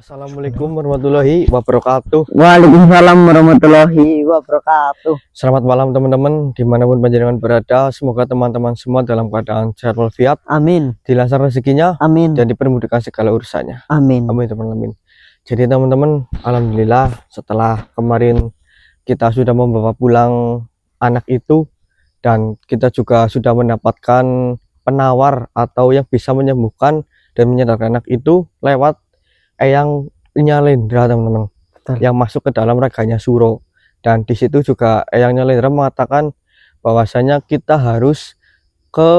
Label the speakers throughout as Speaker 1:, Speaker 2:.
Speaker 1: Assalamualaikum warahmatullahi wabarakatuh.
Speaker 2: Waalaikumsalam warahmatullahi wabarakatuh.
Speaker 1: Selamat malam teman-teman, dimanapun panjenengan berada. Semoga teman-teman semua dalam keadaan sehat walafiat,
Speaker 2: Amin.
Speaker 1: dilancar rezekinya,
Speaker 2: Amin.
Speaker 1: dan dipermudahkan segala urusannya.
Speaker 2: Amin.
Speaker 1: Amin teman-teman. Jadi teman-teman, alhamdulillah setelah kemarin kita sudah membawa pulang anak itu, dan kita juga sudah mendapatkan penawar atau yang bisa menyembuhkan dan menyadarkan anak itu lewat Eyang Nyalendra teman-teman, yang masuk ke dalam raganya Suro. Dan di situ juga Eyang Nyalendra mengatakan bahwasanya kita harus ke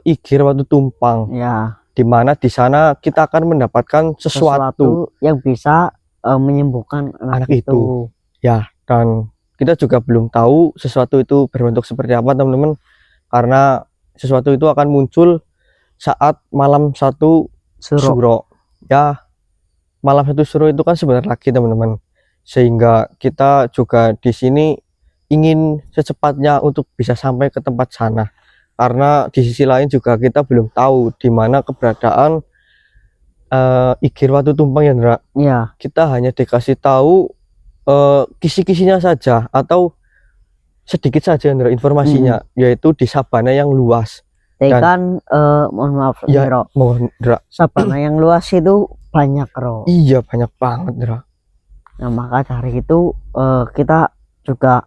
Speaker 1: Igir Watu Tumpang,
Speaker 2: Ya,
Speaker 1: dimana di sana kita akan mendapatkan sesuatu
Speaker 2: yang bisa menyembuhkan anak itu.
Speaker 1: Ya, dan kita juga belum tahu sesuatu itu berbentuk seperti apa teman-teman, karena sesuatu itu akan muncul saat malam satu Suro. Ya, malam satu Suro itu kan sebentar lagi teman-teman, sehingga kita juga di sini ingin secepatnya untuk bisa sampai ke tempat sana, karena di sisi lain juga kita belum tahu di mana keberadaan Igir Watu Tumpang ya Ndra.
Speaker 2: Ya,
Speaker 1: kita hanya dikasih tahu kisi-kisinya saja atau sedikit saja Ndra informasinya, yaitu di sabana yang luas.
Speaker 2: kan mohon maaf
Speaker 1: Ya,
Speaker 2: Ro.
Speaker 1: mohon Ndra.
Speaker 2: Sabana yang luas itu banyak Ro.
Speaker 1: Iya, banyak banget Ndra.
Speaker 2: Nah, maka dari itu kita juga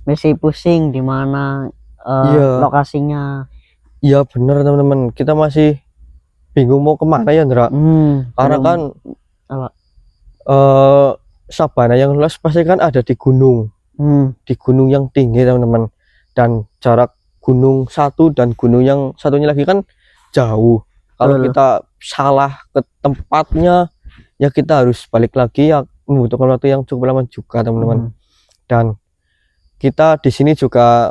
Speaker 2: masih pusing di mana lokasinya.
Speaker 1: Iya bener teman-teman, kita masih bingung mau kemana ya Ndra. Karena kan sabana yang luas pasti kan ada di gunung, di gunung yang tinggi teman-teman, dan jarak gunung satu dan gunung yang satunya lagi kan jauh. Kalau kita salah ke tempatnya ya kita harus balik lagi, ya membutuhkan waktu yang cukup lama juga teman-teman. Dan kita di sini juga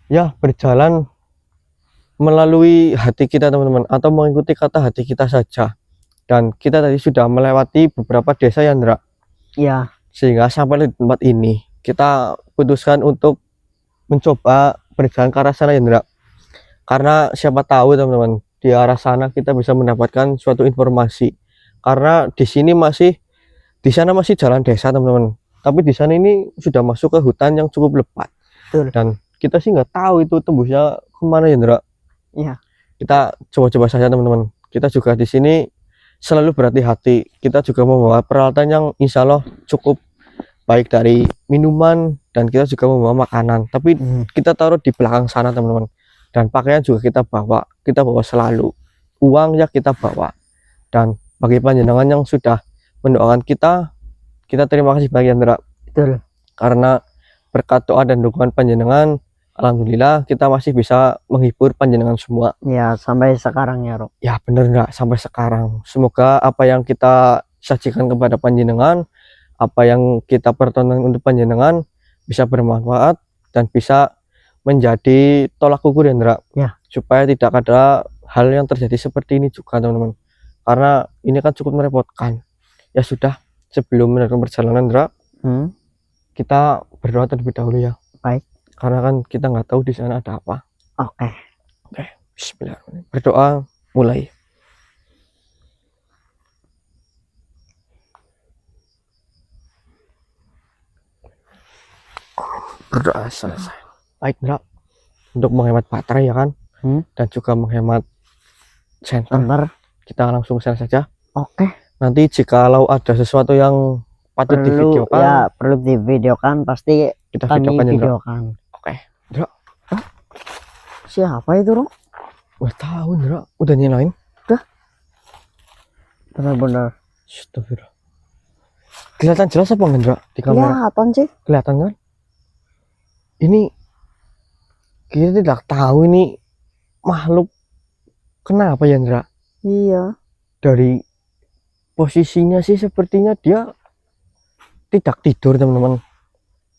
Speaker 1: ya berjalan melalui hati kita teman-teman, atau mengikuti kata hati kita saja. Dan kita tadi sudah melewati beberapa desa ya Ndra.
Speaker 2: Iya.
Speaker 1: Sehingga sampai di tempat ini kita putuskan untuk mencoba berjalan ke arah sana ya Ndra. Karena siapa tahu teman-teman, di arah sana kita bisa mendapatkan suatu informasi. Karena di sini di sana masih jalan desa teman-teman, tapi di sana ini sudah masuk ke hutan yang cukup lebat. Dan kita sih nggak tahu itu tembusnya kemana ya Ndra.
Speaker 2: Iya.
Speaker 1: Kita coba-coba saja teman-teman. Kita juga di sini selalu berhati-hati. Kita juga membawa peralatan yang insya Allah cukup baik, dari minuman, dan kita juga membawa makanan. Tapi kita taruh di belakang sana teman-teman. Dan pakaian juga kita bawa selalu. Uang ya kita bawa. Dan bagi panjenengan yang sudah mendoakan kita terima kasih banyak Ndra.
Speaker 2: Betul.
Speaker 1: Karena berkat doa dan dukungan panjenengan, alhamdulillah kita masih bisa menghibur panjenengan semua.
Speaker 2: Ya, sampai sekarang ya Ro.
Speaker 1: Ya bener Ndra, sampai sekarang. Semoga apa yang kita sajikan kepada panjenengan, apa yang kita pertontonkan untuk panjenengan bisa bermanfaat dan bisa menjadi tolak ukur ya Ndra.
Speaker 2: Ya.
Speaker 1: Supaya tidak ada hal yang terjadi seperti ini juga teman-teman. Karena ini kan cukup merepotkan. Ya sudah, sebelum meneruskan perjalanan Ndra, kita berdoa terlebih dahulu ya.
Speaker 2: Baik.
Speaker 1: Karena kan kita nggak tahu di sana ada apa.
Speaker 2: Oke.
Speaker 1: Bismillahirrahmanirrahim. Berdoa mulai. Berdoa selesai. Baik Ndra, untuk menghemat baterai ya kan, dan juga menghemat senter, kita langsung share saja.
Speaker 2: Oke.
Speaker 1: Nanti jikalau ada sesuatu yang patut divideokan,
Speaker 2: ya perlu divideokan, pasti
Speaker 1: kita
Speaker 2: kami
Speaker 1: videokan. Oke Ndra.
Speaker 2: Siapa itu Ro?
Speaker 1: Gak tahu Ndra, udah nyalain.
Speaker 2: Udah. Benar-benar.
Speaker 1: Astagfirullah. Kelihatan jelas apa enggak Ndra di kamera?
Speaker 2: Kelihatan sih.
Speaker 1: Kelihatan kan? Ini kita tidak tahu ini makhluk kenapa ya Ndra.
Speaker 2: Iya.
Speaker 1: Dari posisinya sih sepertinya dia tidak tidur teman-teman.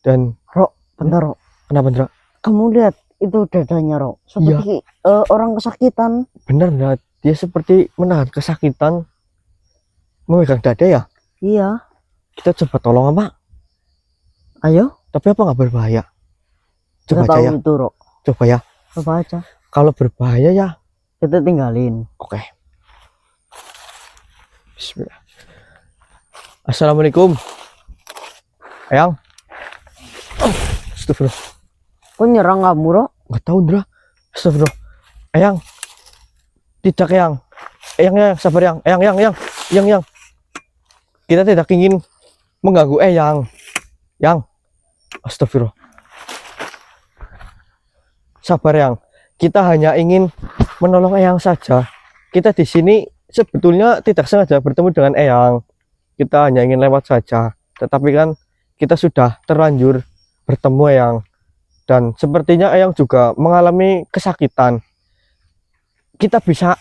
Speaker 1: Dan
Speaker 2: Ro, bentar Ro.
Speaker 1: Kenapa Ndra?
Speaker 2: Kamu lihat itu dadanya Ro, seperti orang kesakitan.
Speaker 1: Bener Ndra, dia seperti menahan kesakitan. memegang dada ya?
Speaker 2: Iya.
Speaker 1: Kita coba tolong apa?
Speaker 2: Ayo.
Speaker 1: Tapi apa nggak berbahaya? Coba
Speaker 2: Kita
Speaker 1: aja
Speaker 2: tahu
Speaker 1: ya.
Speaker 2: itu, Rok.
Speaker 1: Coba ya.
Speaker 2: Coba aja.
Speaker 1: Kalau berbahaya ya.
Speaker 2: Kita tinggalin.
Speaker 1: Oke. Bismillah. Assalamualaikum. Eyang. Astagfirullah.
Speaker 2: Kok nyerang kamu, Rok?
Speaker 1: Nggak tahu, Ndra. Astagfirullah. Eyang. Tidak, Eyang. Eyang, sabar, Eyang. Eyang. Kita tidak ingin mengganggu Eyang. Yang. Astagfirullah. Sabar, Eyang. Kita hanya ingin menolong Eyang saja. Kita di sini sebetulnya tidak sengaja bertemu dengan Eyang. Kita hanya ingin lewat saja. Tetapi kan kita sudah terlanjur bertemu Eyang. Dan sepertinya Eyang juga mengalami kesakitan. Kita bisa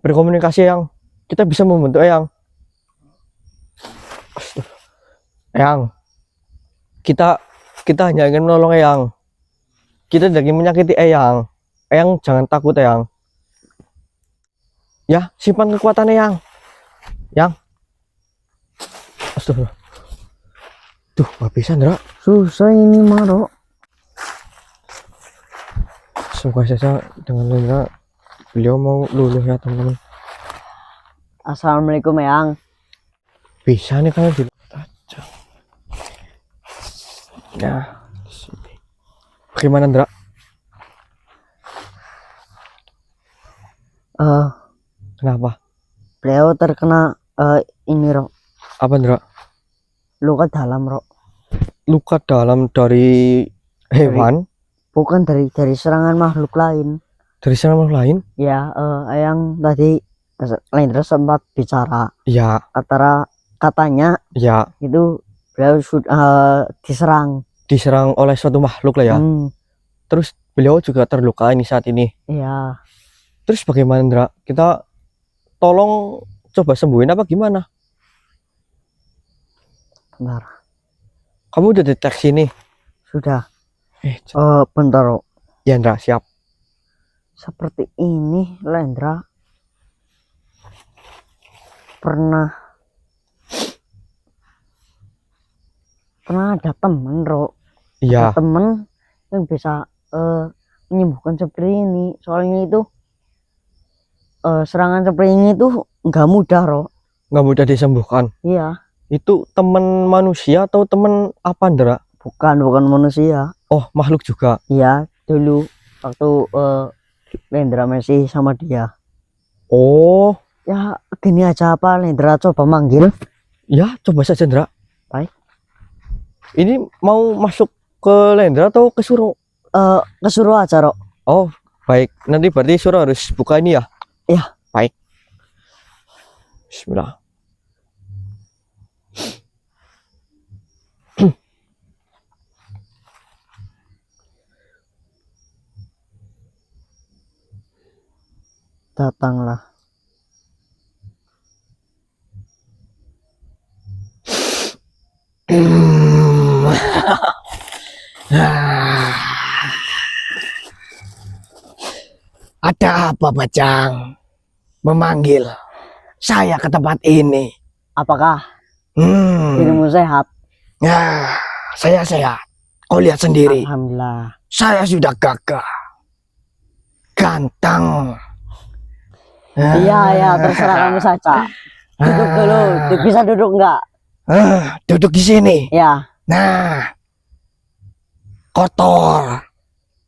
Speaker 1: berkomunikasi, Eyang. Kita bisa membantu Eyang. Eyang, kita hanya ingin menolong Eyang. Kita tidak ingin menyakiti Eyang. Eyang jangan takut, Eyang. Ya, simpan kekuatan Eyang. Yang. Astagfirullah. Tuh, gak bisa, Ndra.
Speaker 2: Susah ini, Rok.
Speaker 1: Semoga saja dengan Lendra beliau mau luluh ya, teman-teman.
Speaker 2: Assalamualaikum, Eyang.
Speaker 1: Bisa nih kalau di aja. Ya, di sini. Bagaimana, Ndra? Kenapa?
Speaker 2: Beliau terkena ini, Rok.
Speaker 1: Apa, Ndra?
Speaker 2: Luka dalam, Rok.
Speaker 1: Luka dalam dari hewan?
Speaker 2: Bukan dari serangan makhluk lain.
Speaker 1: Dari sana makhluk lain?
Speaker 2: Ya, Eyang tadi Lendra sempat bicara.
Speaker 1: Ya.
Speaker 2: Katanya
Speaker 1: Ya.
Speaker 2: itu beliau sudah diserang.
Speaker 1: Diserang oleh suatu makhluk lah ya. Terus beliau juga terluka ini saat ini.
Speaker 2: Iya.
Speaker 1: Terus bagaimana, Ndra? Kita tolong coba sembuhin apa gimana?
Speaker 2: Bentar.
Speaker 1: Kamu udah deteksi nih?
Speaker 2: Sudah.
Speaker 1: Eh,
Speaker 2: Bentar, Rok.
Speaker 1: Ya, Ndra, siap.
Speaker 2: Seperti ini Lendra pernah ada temen, Rok.
Speaker 1: Iya.
Speaker 2: Ada temen yang bisa menyembuhkan seperti ini. Soalnya itu serangan seperti ini tuh nggak mudah, Rok.
Speaker 1: Nggak mudah disembuhkan.
Speaker 2: Iya.
Speaker 1: Itu teman manusia atau teman apa, Ndra?
Speaker 2: Bukan manusia.
Speaker 1: Oh, makhluk juga.
Speaker 2: Iya, dulu waktu Lendra masih sama dia.
Speaker 1: Oh.
Speaker 2: Ya, gini aja apa Lendra coba manggil.
Speaker 1: Ya, coba saja, Ndra.
Speaker 2: Baik.
Speaker 1: Ini mau masuk ke Lendra atau ke Suro?
Speaker 2: Ke Suro aja, Rok.
Speaker 1: Oh, baik. Nanti berarti Suro harus buka ini ya?
Speaker 2: Iya.
Speaker 1: Baik. Bismillah.
Speaker 2: Datanglah.
Speaker 1: Ada apa, Bajang? Memanggil saya ke tempat ini.
Speaker 2: Apakah dirimu sehat?
Speaker 1: Ya, saya sehat. Kau lihat sendiri.
Speaker 2: Alhamdulillah.
Speaker 1: Saya sudah gagah, ganteng.
Speaker 2: Iya, terserah kamu saja. Duduk dulu. Bisa duduk enggak?
Speaker 1: Duduk di sini.
Speaker 2: Ya.
Speaker 1: Nah, kotor.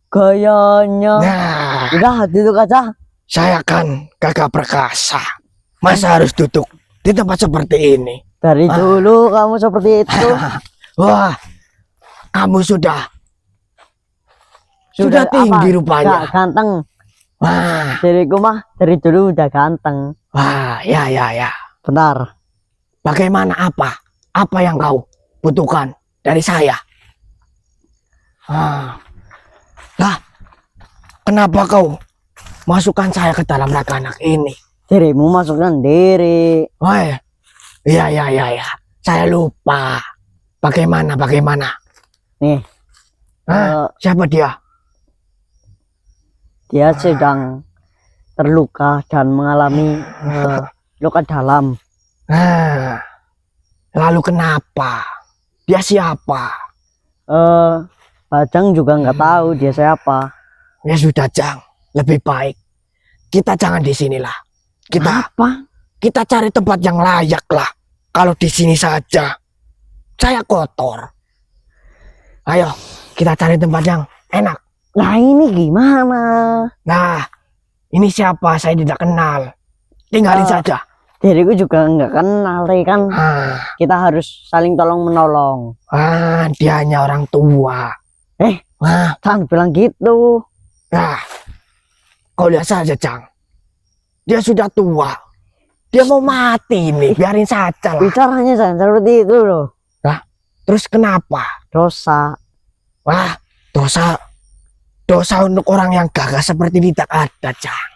Speaker 2: Gayanya.
Speaker 1: Nah,
Speaker 2: Udah duduk aja.
Speaker 1: saya kan gagah perkasa. Masa harus duduk di tempat seperti ini?
Speaker 2: Dari dulu kamu seperti itu.
Speaker 1: Wah, kamu sudah tinggi
Speaker 2: apa?
Speaker 1: rupanya.
Speaker 2: Gak ganteng.
Speaker 1: Wah,
Speaker 2: Diriku mah dari dulu udah ganteng.
Speaker 1: wah, ya.
Speaker 2: Bentar.
Speaker 1: Bagaimana apa? Apa yang kau butuhkan dari saya? Lah, kenapa kau masukkan saya ke dalam raga anak ini?
Speaker 2: Dirimu masukkan diri.
Speaker 1: Oh iya. Saya lupa. Bagaimana?
Speaker 2: Nih.
Speaker 1: Siapa dia?
Speaker 2: Dia sedang terluka dan mengalami luka dalam.
Speaker 1: Nah, lalu kenapa? Dia siapa?
Speaker 2: Bajang juga nggak tahu dia siapa.
Speaker 1: Ya sudah, Jang. Lebih baik kita jangan di sinilah. Kita cari tempat yang layak lah. Kalau di sini saja, saya kotor. Ayo, kita cari tempat yang enak.
Speaker 2: Nah ini gimana?
Speaker 1: Nah, ini siapa? Saya tidak kenal. Tinggalin saja.
Speaker 2: Diriku juga nggak kenal kan. Kita harus saling tolong menolong.
Speaker 1: Dia hanya orang tua.
Speaker 2: Jangan bilang gitu.
Speaker 1: Nah, kau lihat saja, Cang. Dia sudah tua. Dia mau mati nih. Biarin saja lah.
Speaker 2: Bicaranya jangan seperti itu loh.
Speaker 1: Terus kenapa?
Speaker 2: Dosa.
Speaker 1: Wah, dosa untuk orang yang gagah seperti tidak ada, Cang.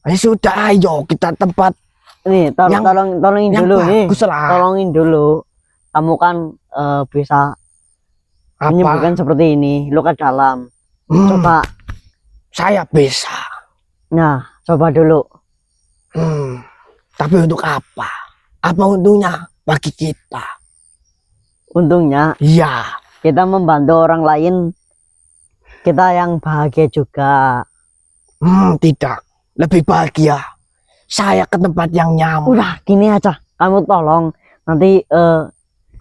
Speaker 1: Ya sudah, ayo kita tempat
Speaker 2: nih tolongin
Speaker 1: yang
Speaker 2: dulu nih.
Speaker 1: Tolongin
Speaker 2: dulu. Kamu kan bisa menyembuhkan seperti ini, luka dalam. Coba.
Speaker 1: Saya bisa.
Speaker 2: Nah, coba dulu.
Speaker 1: Tapi untuk apa? Apa untungnya bagi kita?
Speaker 2: Untungnya,
Speaker 1: iya,
Speaker 2: kita membantu orang lain. Kita yang bahagia juga.
Speaker 1: Tidak, lebih bahagia saya ke tempat yang nyaman.
Speaker 2: Udah, gini aja. Kamu tolong. Nanti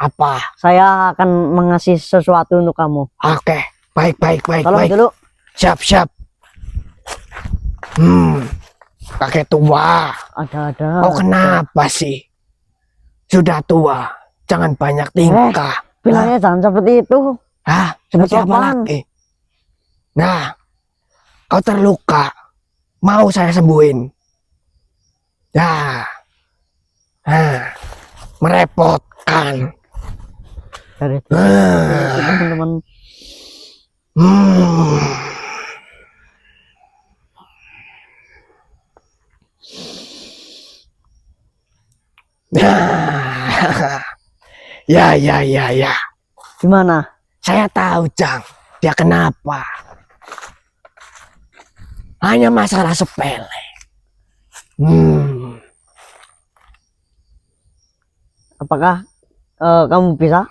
Speaker 1: apa?
Speaker 2: saya akan mengasih sesuatu untuk kamu.
Speaker 1: Oke, baik.
Speaker 2: Tolong dulu.
Speaker 1: Siap. Kakek tua.
Speaker 2: Ada.
Speaker 1: Kau kenapa sih? Sudah tua, jangan banyak tingkah.
Speaker 2: Bilangnya jangan seperti itu.
Speaker 1: Seperti apa lagi? Nah, kau terluka. Mau saya sembuhin? Merepotkan.
Speaker 2: Dari teman-teman.
Speaker 1: Ya.
Speaker 2: Gimana?
Speaker 1: Saya tahu, Jang. Dia kenapa? Hanya masalah sepele.
Speaker 2: Apakah kamu bisa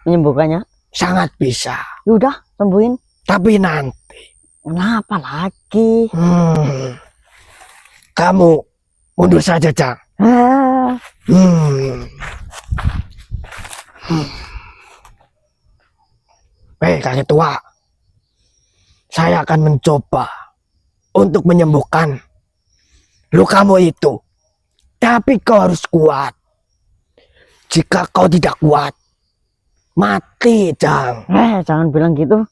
Speaker 2: menyembuhkannya?
Speaker 1: Sangat bisa.
Speaker 2: Udah, sembuhin.
Speaker 1: Tapi nanti.
Speaker 2: Kenapa lagi?
Speaker 1: Kamu mundur saja, Jang. Kakek tua, saya akan mencoba untuk menyembuhkan lukamu itu. Tapi kau harus kuat. Jika kau tidak kuat, mati, Jang.
Speaker 2: Jangan bilang gitu.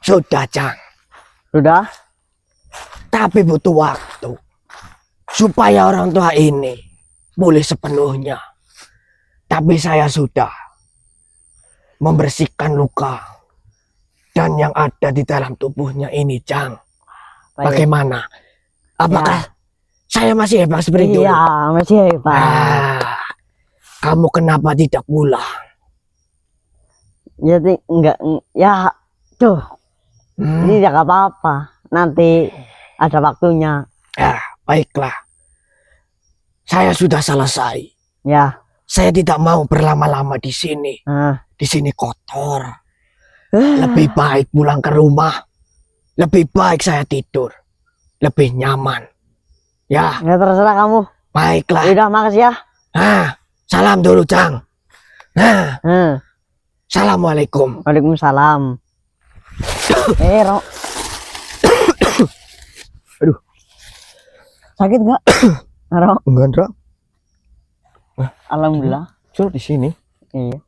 Speaker 1: Sudah, Jang.
Speaker 2: Sudah.
Speaker 1: Tapi butuh waktu supaya orang tua ini pulih sepenuhnya. Tapi saya sudah membersihkan luka dan yang ada di dalam tubuhnya ini, Jang. Bagaimana? Apakah saya masih hebat seperti dulu?
Speaker 2: Iya, masih hebat.
Speaker 1: Kamu kenapa tidak pulang?
Speaker 2: Jadi enggak, ya tuh. Ini enggak apa-apa. Nanti ada waktunya.
Speaker 1: Baiklah. Saya sudah selesai.
Speaker 2: Ya.
Speaker 1: Saya tidak mau berlama-lama di sini. Di sini kotor. Lebih baik pulang ke rumah. Lebih baik saya tidur. Lebih nyaman. Ya.
Speaker 2: Ya terserah kamu.
Speaker 1: Baiklah.
Speaker 2: Udah, makasih ya.
Speaker 1: Salam dulu, Jang. Assalamualaikum.
Speaker 2: Waalaikumsalam. Rok.
Speaker 1: Aduh.
Speaker 2: Sakit nggak? Rok.
Speaker 1: Enggak, Rok.
Speaker 2: Alhamdulillah.
Speaker 1: Di sini.
Speaker 2: Iya.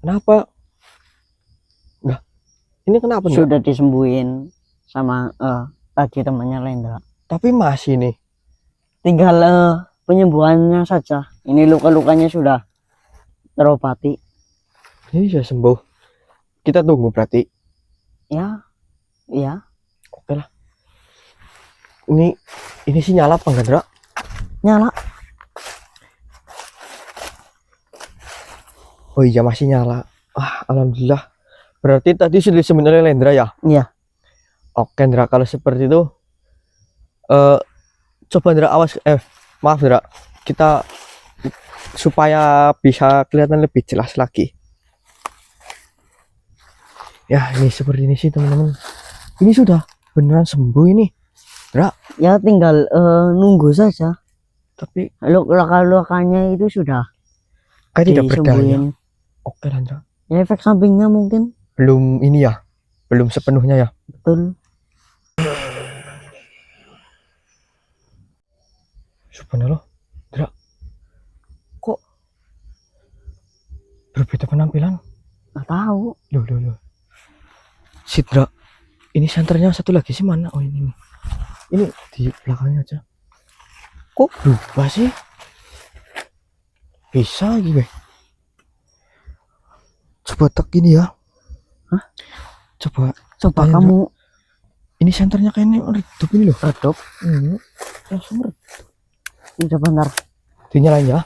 Speaker 1: Kenapa? Nah, ini kenapa nih?
Speaker 2: Sudah disembuhin sama tadi temannya Lendra.
Speaker 1: Tapi masih nih.
Speaker 2: Tinggal penyembuhannya saja. Ini luka-lukanya sudah terobati.
Speaker 1: Ini sudah sembuh. Kita tunggu berarti.
Speaker 2: Ya, ya,
Speaker 1: Oke lah. Ini sih nyala apa enggak, Dra?
Speaker 2: nyala.
Speaker 1: Oh iya masih nyala. Alhamdulillah. Berarti tadi sudah sebenarnya Lendra ya?
Speaker 2: Iya.
Speaker 1: Oke, Dra, kalau seperti itu coba Dra maaf Dra. Kita supaya bisa kelihatan lebih jelas lagi. Ya, ini seperti ini sih, teman-teman. Ini sudah beneran sembuh ini, Dra.
Speaker 2: Ya tinggal nunggu saja.
Speaker 1: Tapi
Speaker 2: Luka-lukanya itu sudah
Speaker 1: kayak tidak berdaya.
Speaker 2: disembuhin.
Speaker 1: Oke, Dra.
Speaker 2: Ya efek sampingnya mungkin
Speaker 1: Belum ini ya. Belum sepenuhnya ya.
Speaker 2: betul.
Speaker 1: Subhanallah, Dra. Kok berbeda penampilan?
Speaker 2: Nggak tahu.
Speaker 1: Loh. Sidra, ini senternya satu lagi sih mana? Oh ini nih. Ini di belakangnya aja. Kok berubah sih? Bisa gitu. Coba tek ini ya.
Speaker 2: Hah?
Speaker 1: Coba
Speaker 2: Coba
Speaker 1: tanya,
Speaker 2: kamu
Speaker 1: Dra. Ini senternya kayaknya redup ini loh.
Speaker 2: redup.
Speaker 1: Langsung redup.
Speaker 2: Udah bentar.
Speaker 1: Dinyalain ya.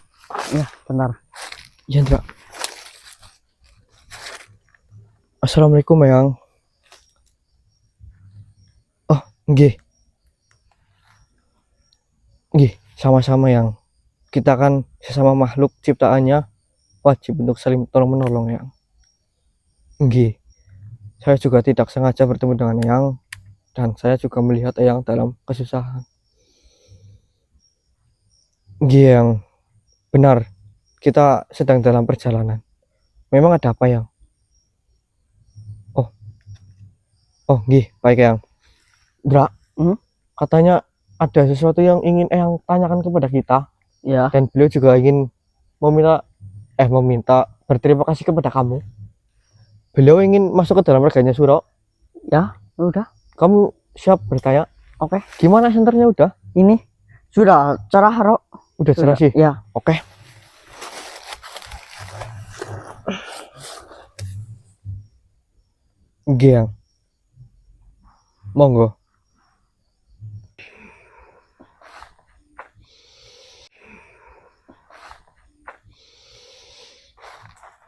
Speaker 2: Ya, bentar.
Speaker 1: Ya, Dra. Assalamualaikum, Yang. Oh, nggih. Nggih, sama-sama Yang. Kita kan sesama makhluk ciptaannya wajib untuk saling tolong menolong, Yang. Nggih. Saya juga tidak sengaja bertemu dengan Yang dan saya juga melihat Yang dalam kesusahan. Nggih, Yang. Benar. Kita sedang dalam perjalanan. Memang ada apa, Yang? Oh, nggih, baik, Yang. Dra, katanya ada sesuatu yang ingin Eyang tanyakan kepada kita.
Speaker 2: Ya.
Speaker 1: Dan beliau juga ingin meminta berterima kasih kepada kamu. Beliau ingin masuk ke dalam reganya Suro.
Speaker 2: Ya, udah.
Speaker 1: Kamu siap bertanya?
Speaker 2: Oke.
Speaker 1: Gimana senternya udah?
Speaker 2: Ini sudah cerah, Ro.
Speaker 1: Udah cerah sih?
Speaker 2: Ya.
Speaker 1: Oke. Nggih, Yang. Monggo.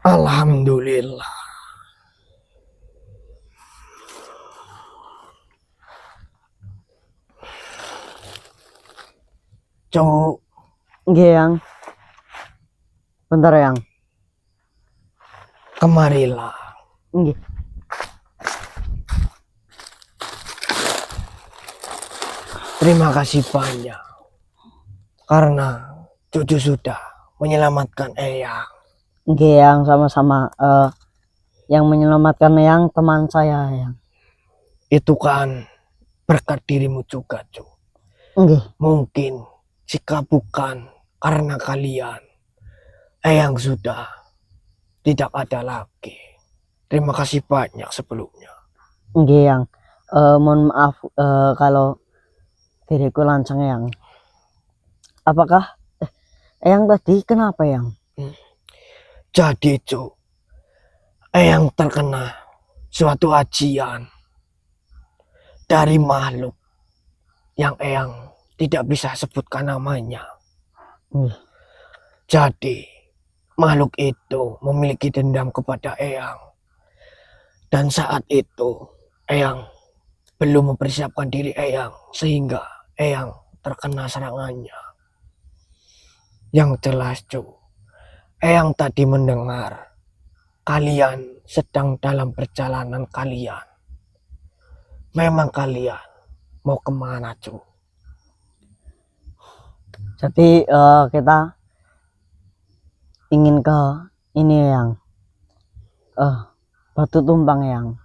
Speaker 1: Alhamdulillah. Cuk,
Speaker 2: Nggih, Yang. Bentar, Yang.
Speaker 1: kemarilah.
Speaker 2: Nggih.
Speaker 1: Terima kasih banyak. Karena cucu sudah menyelamatkan Eyang.
Speaker 2: Nggih, Yang, sama-sama. Yang menyelamatkan Yang teman saya, Yang.
Speaker 1: Itu kan berkat dirimu juga, Cuk.
Speaker 2: Nggih.
Speaker 1: Mungkin jika bukan karena kalian, Eyang sudah tidak ada lagi. Terima kasih banyak sebelumnya.
Speaker 2: Nggih, Yang. Mohon maaf kalau diriku lancang, Yang. Apakah Yang tadi kenapa, Yang?
Speaker 1: Jadi, Cuk, Eyang terkena suatu ajian dari makhluk yang Eyang tidak bisa sebutkan namanya. Jadi makhluk itu memiliki dendam kepada Eyang. Dan saat itu Eyang belum mempersiapkan diri Eyang sehingga Eyang terkena serangannya. Yang jelas, Cuk, Eyang tadi mendengar kalian sedang dalam perjalanan kalian. Memang kalian mau kemana, Cuk?
Speaker 2: Jadi kita ingin ke ini, Yang. Batu Tumpang, Yang.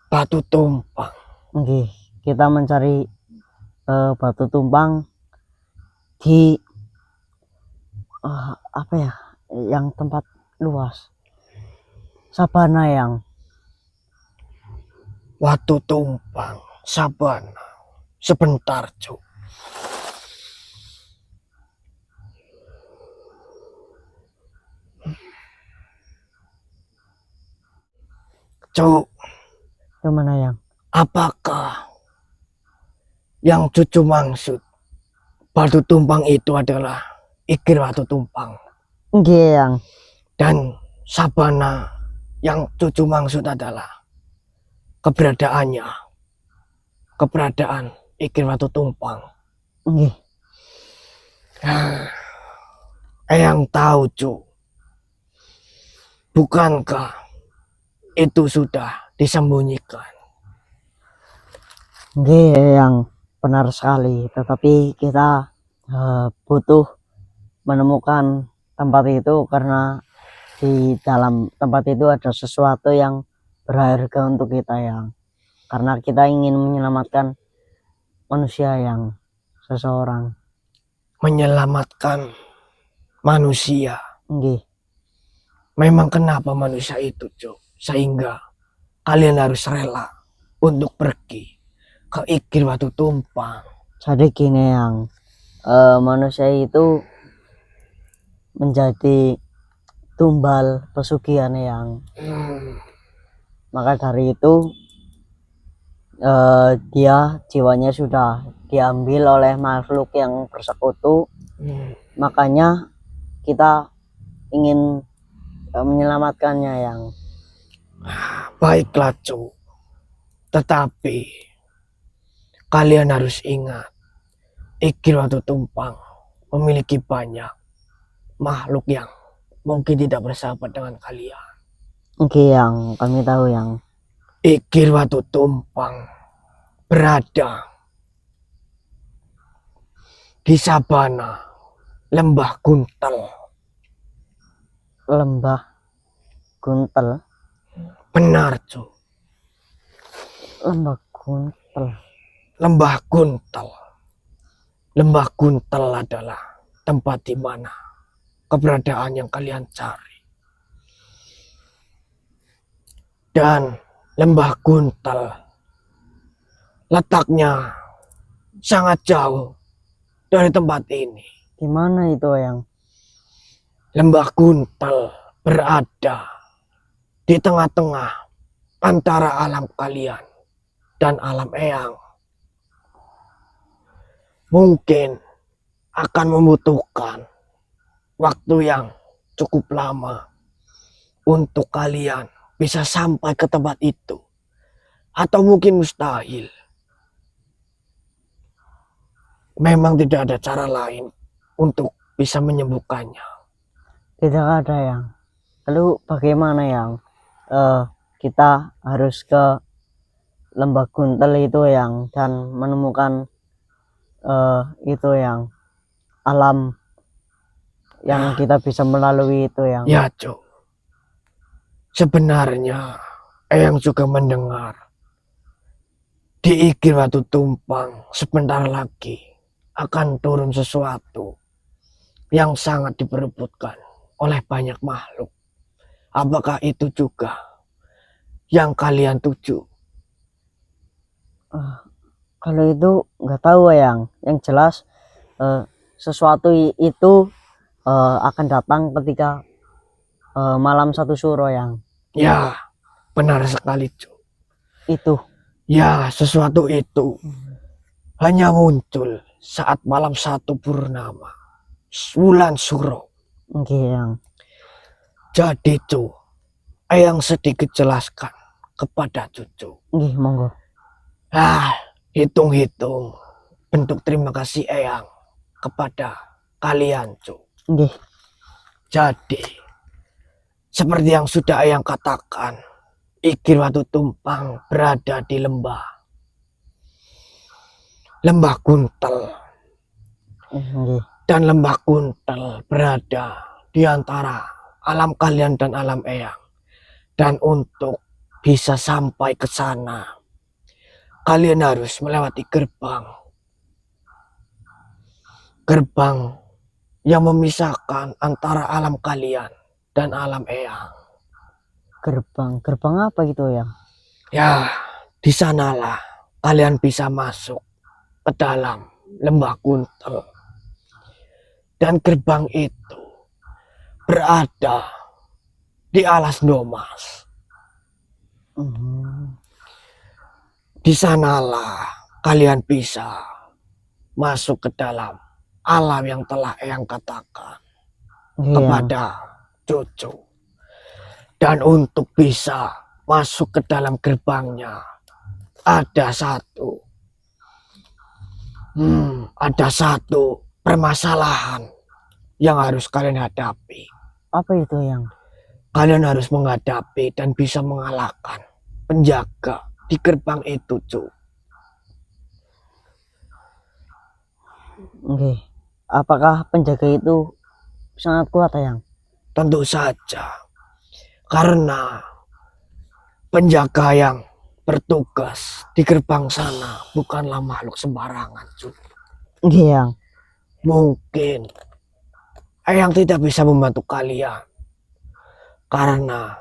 Speaker 1: Batu Tumpang.
Speaker 2: Nggih, kita mencari Batu Tumpang di apa ya? Yang tempat luas. Sabana, Yang.
Speaker 1: Batu Tumpang, Sabana. Sebentar, Cuk. Cuk,
Speaker 2: Gimana yang?
Speaker 1: apakah yang cucu maksud batu tumpang itu adalah Ikir Batu Tumpang?
Speaker 2: Nggih yang.
Speaker 1: Dan sabana yang cucu maksud adalah keberadaan Ikir Batu Tumpang.
Speaker 2: Nggih.
Speaker 1: Eyang tahu, Cuk. Bukankah itu sudah disembunyikan?
Speaker 2: Nggih yang benar sekali. Tetapi kita butuh menemukan tempat itu karena di dalam tempat itu ada sesuatu yang berharga untuk kita yang. Karena kita ingin menyelamatkan manusia yang seseorang.
Speaker 1: Menyelamatkan manusia.
Speaker 2: Nggih.
Speaker 1: Memang kenapa manusia itu, Cuk? Sehingga kalian harus rela untuk pergi ke Ikir Batu Tumpang.
Speaker 2: Jadi gini yang manusia itu menjadi tumbal pesugihan yang maka dari itu dia jiwanya sudah diambil oleh makhluk yang bersekutu. Makanya kita ingin menyelamatkannya yang.
Speaker 1: Baiklah, Cuk. Tetapi kalian harus ingat, Ikir Batu Tumpang memiliki banyak makhluk yang mungkin tidak bersahabat dengan kalian.
Speaker 2: Oke yang kami tahu yang.
Speaker 1: Ikir Batu Tumpang berada di sabana Lembah Guntel.
Speaker 2: Lembah Guntel.
Speaker 1: Benar, Cuk.
Speaker 2: Lembah Guntel.
Speaker 1: Lembah Guntel. Lembah Guntel adalah tempat di mana keberadaan yang kalian cari. Dan Lembah Guntel letaknya sangat jauh dari tempat ini.
Speaker 2: Di mana itu yang?
Speaker 1: Lembah Guntel berada di tengah-tengah antara alam kalian dan alam Eyang. Mungkin akan membutuhkan waktu yang cukup lama untuk kalian bisa sampai ke tempat itu. Atau mungkin mustahil. Memang tidak ada cara lain untuk bisa menyembuhkannya.
Speaker 2: Tidak ada yang. Lalu bagaimana yang kita harus ke Lembah Guntel itu yang dan menemukan itu yang alam yang kita bisa melalui itu yang.
Speaker 1: Ya, Cuk. Sebenarnya Eyang juga mendengar di Ikir Batu Tumpang sebentar lagi akan turun sesuatu yang sangat diperebutkan oleh banyak makhluk. Apakah itu juga yang kalian tuju?
Speaker 2: Kalau itu nggak tahu yang jelas sesuatu itu akan datang ketika malam satu suro yang.
Speaker 1: Ya, benar sekali, Cuk.
Speaker 2: Itu.
Speaker 1: Ya, sesuatu itu hanya muncul saat malam satu purnama bulan Suro.
Speaker 2: Yang.
Speaker 1: Jadi, Cuk, Eyang sedikit jelaskan kepada cucu.
Speaker 2: Nggih, monggo.
Speaker 1: Hitung-hitung bentuk terima kasih Eyang kepada kalian, Cuk.
Speaker 2: Nggih.
Speaker 1: Jadi, seperti yang sudah Eyang katakan, Ikir Batu Tumpang berada di Lembah Guntel.
Speaker 2: Nggih.
Speaker 1: Dan Lembah Guntel berada di antara alam kalian dan alam Eyang. Dan untuk bisa sampai ke sana, kalian harus melewati gerbang yang memisahkan antara alam kalian dan alam Eyang.
Speaker 2: Gerbang apa itu ya?
Speaker 1: Ya, di sanalah kalian bisa masuk ke dalam Lembah Guntel. Dan gerbang itu berada di alas Domas. Di sanalah kalian bisa masuk ke dalam alam yang telah Eyang katakan kepada cucu. Dan untuk bisa masuk ke dalam gerbangnya ada satu permasalahan yang harus kalian hadapi.
Speaker 2: Apa itu yang?
Speaker 1: Kalian harus menghadapi dan bisa mengalahkan penjaga di gerbang itu, cu.
Speaker 2: Oke. Apakah penjaga itu sangat kuat, yang?
Speaker 1: Tentu saja. Karena penjaga yang bertugas di gerbang sana bukanlah makhluk sembarangan, cu.
Speaker 2: Yang?
Speaker 1: Mungkin Eyang tidak bisa membantu kalian karena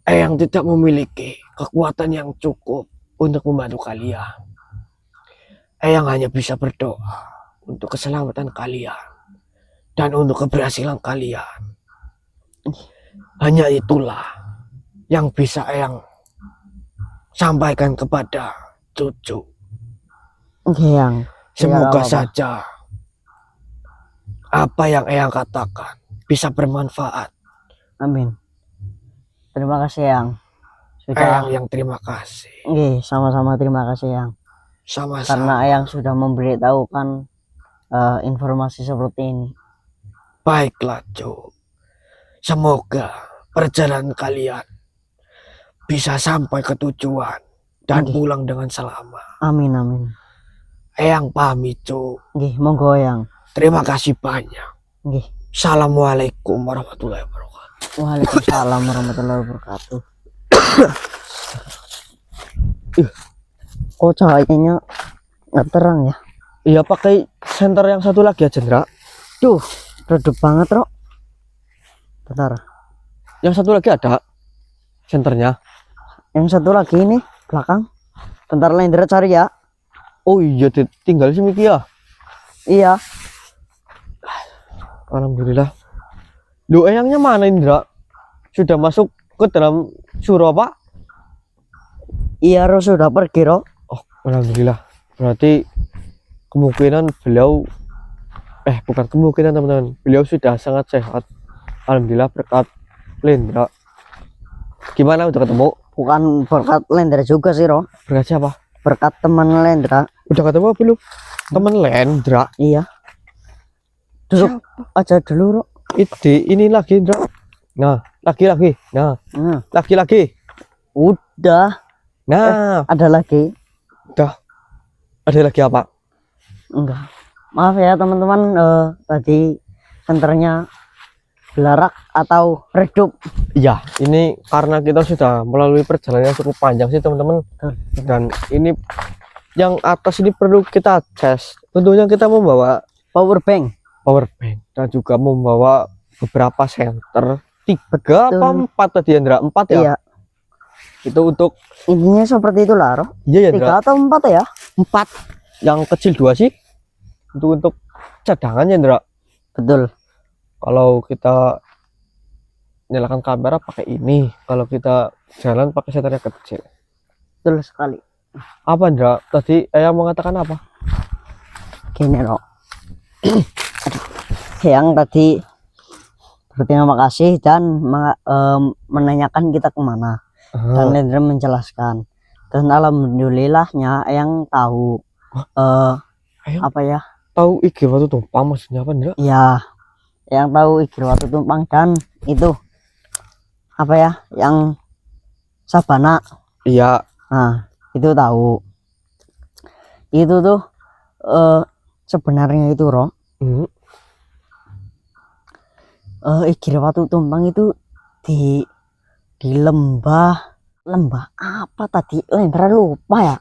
Speaker 1: Eyang tidak memiliki kekuatan yang cukup untuk membantu kalian. Eyang hanya bisa berdoa untuk keselamatan kalian dan untuk keberhasilan kalian. Hanya itulah yang bisa Eyang sampaikan kepada cucu.
Speaker 2: Yang?
Speaker 1: Semoga saja apa yang Eyang katakan bisa bermanfaat.
Speaker 2: Amin. Terima kasih, yang.
Speaker 1: Eyang yang terima kasih.
Speaker 2: Sama-sama terima kasih, yang.
Speaker 1: Sama-sama.
Speaker 2: Karena Eyang sudah memberitahukan informasi seperti ini.
Speaker 1: Baiklah, cu. Semoga perjalanan kalian bisa sampai ke tujuan dan pulang dengan selamat.
Speaker 2: Amin, amin.
Speaker 1: Eyang pamit, cu.
Speaker 2: Monggo, yang.
Speaker 1: Terima kasih banyak. Assalamualaikum warahmatullahi wabarakatuh.
Speaker 2: Waalaikumsalam warahmatullahi wabarakatuh. Kok cahayanya nggak terang ya?
Speaker 1: Iya, pakai senter yang satu lagi aja, Ndra.
Speaker 2: Duh, redup banget, Rok. Bentar.
Speaker 1: Yang satu lagi ada senternya.
Speaker 2: Yang satu lagi ini belakang. Bentar, Lendra cari ya.
Speaker 1: Oh iya, tinggal sini ya.
Speaker 2: Iya.
Speaker 1: Alhamdulillah. Lu Eyangnya mana, Indra? Sudah masuk ke dalam surau, Pak?
Speaker 2: Iya, Ro, sudah pergi, Ro.
Speaker 1: Oh, alhamdulillah. Berarti kemungkinan beliau bukan kemungkinan, teman-teman. Beliau sudah sangat sehat. Alhamdulillah berkat Lendra. Gimana, udah ketemu?
Speaker 2: Bukan berkat Lendra juga sih, Ro.
Speaker 1: Berkat siapa?
Speaker 2: Berkat teman Lendra.
Speaker 1: Udah ketemu belum? Teman Lendra.
Speaker 2: Iya. Duduk aja dulu, Ro.
Speaker 1: Ini lagi, Indra. Nah, lagi. Nah, lagi.
Speaker 2: Udah.
Speaker 1: Nah,
Speaker 2: ada lagi.
Speaker 1: Udah. Ada lagi apa?
Speaker 2: Enggak. Maaf ya, teman-teman. Tadi senternya belarak atau redup.
Speaker 1: Iya, ini karena kita sudah melalui perjalanan yang cukup panjang sih, teman-teman. Dan ini yang atas ini perlu kita cek. Tentunya kita membawa
Speaker 2: power bank
Speaker 1: dan juga membawa beberapa senter 3 apa 4 tadi, Andra? 4 ya?
Speaker 2: Iya.
Speaker 1: Itu untuk
Speaker 2: intinya seperti itulah, Roh.
Speaker 1: Iya, ya,
Speaker 2: 3 atau 4 ya?
Speaker 1: 4. Yang kecil 2 sih. Untuk cadangan ya, Andra.
Speaker 2: Betul.
Speaker 1: Kalau kita nyalakan kamera pakai ini, kalau kita jalan pakai senternya kecil.
Speaker 2: Betul sekali.
Speaker 1: Apa, Andra? Tadi Eyang mengatakan apa?
Speaker 2: Gini, Roh. Yang tadi berterima kasih dan menanyakan kita kemana. Dan Lendra menjelaskan. Dan alhamdulillahnya yang tahu apa ya?
Speaker 1: Tahu Igir Watu Tumpang maksudnya apa, Ndra?
Speaker 2: Iya. Yang tahu Igir Watu Tumpang dan itu apa ya? Yang Sabana.
Speaker 1: Iya.
Speaker 2: Nah, itu tahu. Itu tuh sebenarnya itu, Roh. Igir Watu Tumpang itu di lembah apa tadi? Lendra lupa ya.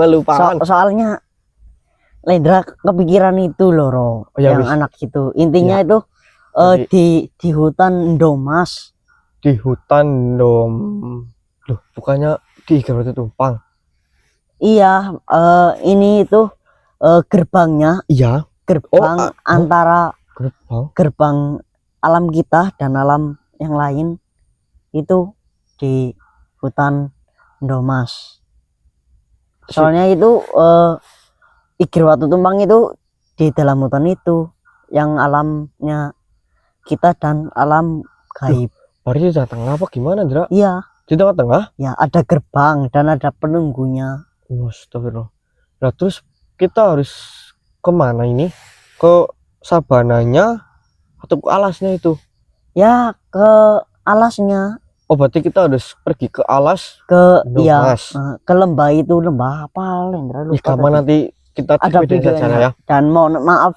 Speaker 1: Lupa.
Speaker 2: Soalnya Lendra kepikiran itu loh, Roh. Yang anak itu. Intinya itu di hutan Ndomas.
Speaker 1: Di hutan Loh, bukannya di Igir Watu Tumpang.
Speaker 2: Iya, ini itu gerbangnya.
Speaker 1: Iya.
Speaker 2: Gerbang antara gerbang alam kita dan alam yang lain itu di hutan Ndomas. Soalnya itu Igir Watu Tumpang itu di dalam hutan itu yang alamnya kita dan alam gaib.
Speaker 1: Berarti di tengah apa gimana, Dra?
Speaker 2: Iya,
Speaker 1: Di tengah-tengah?
Speaker 2: ya ada gerbang dan ada penunggunya.
Speaker 1: Astagfirullah. Nah, terus kita harus kemana ini? Ke sabananya atau ke alasnya itu?
Speaker 2: Ya, ke alasnya,
Speaker 1: Oh, berarti kita harus pergi ke alas
Speaker 2: ke ya
Speaker 1: Ndomas.
Speaker 2: ke lembah itu, lembah apa Lendra
Speaker 1: Ih,
Speaker 2: lupa
Speaker 1: kapan
Speaker 2: tadi.
Speaker 1: nanti kita cek
Speaker 2: Ada
Speaker 1: videonya saja
Speaker 2: videonya.
Speaker 1: ya.
Speaker 2: Dan mohon maaf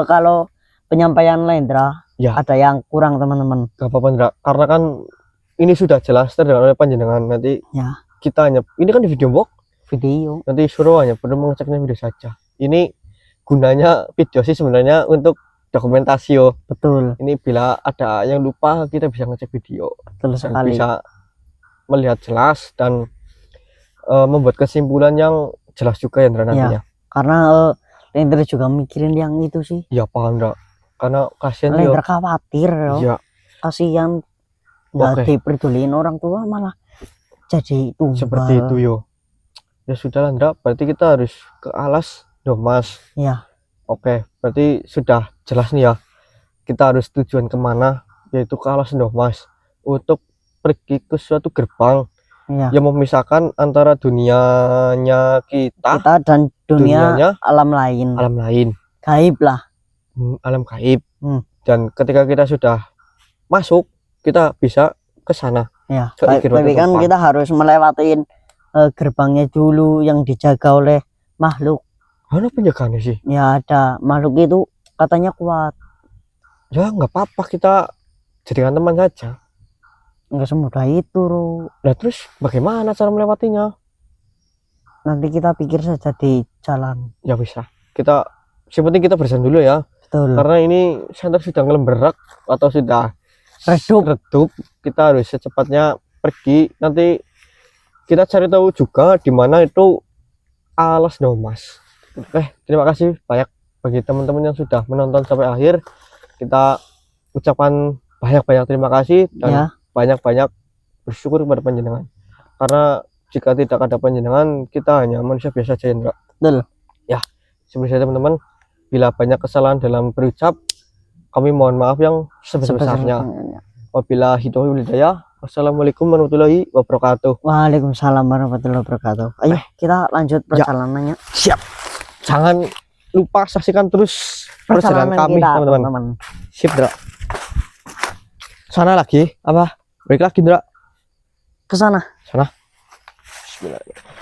Speaker 2: kalau penyampaian Lendra
Speaker 1: Ya.
Speaker 2: ada yang kurang teman-teman.
Speaker 1: Gak apa-apa, Ndra. Karena kan ini sudah jelas terdengar oleh panjenengan. Nanti
Speaker 2: Ya.
Speaker 1: kita hanya, ini kan di video box,
Speaker 2: Video.
Speaker 1: nanti suruh hanya perlu mengeceknya video saja. Ini gunanya video sih sebenarnya untuk dokumentasi yo.
Speaker 2: Betul,
Speaker 1: Ini bila ada yang lupa kita bisa ngecek video
Speaker 2: betul
Speaker 1: dan
Speaker 2: sekali.
Speaker 1: bisa melihat jelas dan membuat kesimpulan yang jelas juga ya, Ndra, nantinya.
Speaker 2: Karena Lendra juga mikirin yang itu sih.
Speaker 1: Ya paham, Ndra. Karena kasihan yo.
Speaker 2: Lendra khawatir yo.
Speaker 1: Ya,
Speaker 2: Kasihan nggak
Speaker 1: Oke.
Speaker 2: dipeduliin orang tua malah jadi tumbal.
Speaker 1: seperti itu yo. Ya sudah lah, Ndra. Berarti kita harus ke alas Ndomas.
Speaker 2: Ya.
Speaker 1: Oke, berarti sudah jelas nih ya. Kita harus tujuan kemana, yaitu ke alas Ndomas untuk pergi ke suatu gerbang
Speaker 2: Ya.
Speaker 1: yang memisahkan antara dunianya kita,
Speaker 2: Kita dan dunia
Speaker 1: dunianya
Speaker 2: alam lain.
Speaker 1: alam lain,
Speaker 2: Gaib lah.
Speaker 1: alam gaib.
Speaker 2: Hmm.
Speaker 1: Dan ketika kita sudah masuk, kita bisa ke sana.
Speaker 2: Ya.
Speaker 1: Ke Igir Watu
Speaker 2: Tapi kan
Speaker 1: Tumpang.
Speaker 2: kita harus melewatin gerbangnya dulu yang dijaga oleh makhluk.
Speaker 1: Mana penjagaannya sih?
Speaker 2: Ya ada makhluk itu katanya kuat.
Speaker 1: Ya nggak apa-apa, kita jadikan teman saja.
Speaker 2: Nggak semudah itu, Ru.
Speaker 1: Nah terus bagaimana cara melewatinya?
Speaker 2: Nanti kita pikir saja di jalan.
Speaker 1: Ya bisa. Kita, yang penting kita bersan dulu ya.
Speaker 2: Betul.
Speaker 1: Karena ini senter sudah ngelemberak atau sudah redup. Kita harus secepatnya pergi. Nanti kita cari tahu juga di mana itu alas Ndomas. Terima kasih banyak bagi teman-teman yang sudah menonton sampai akhir. Kita ucapan banyak-banyak terima kasih dan
Speaker 2: Ya.
Speaker 1: banyak-banyak bersyukur kepada panjenengan. Karena jika tidak ada panjenengan, kita hanya manusia biasa saja, Ndra.
Speaker 2: Betul.
Speaker 1: Ya, seperti itu teman-teman. Bila banyak kesalahan dalam berucap, kami mohon maaf yang sebesar-besarnya. Wabillahi taufiq wal hidayah. Wassalamualaikum warahmatullahi wabarakatuh.
Speaker 2: Waalaikumsalam warahmatullahi wabarakatuh. Ayo kita lanjut perjalanannya.
Speaker 1: Siap. Jangan lupa saksikan terus perjalanan kami,
Speaker 2: kita,
Speaker 1: teman-teman.
Speaker 2: teman-teman.
Speaker 1: Sip, Ndra. Sana lagi apa? Balik lagi, Ndra.
Speaker 2: Ke sana.
Speaker 1: Sana. Bismillahirrahmanirrahim.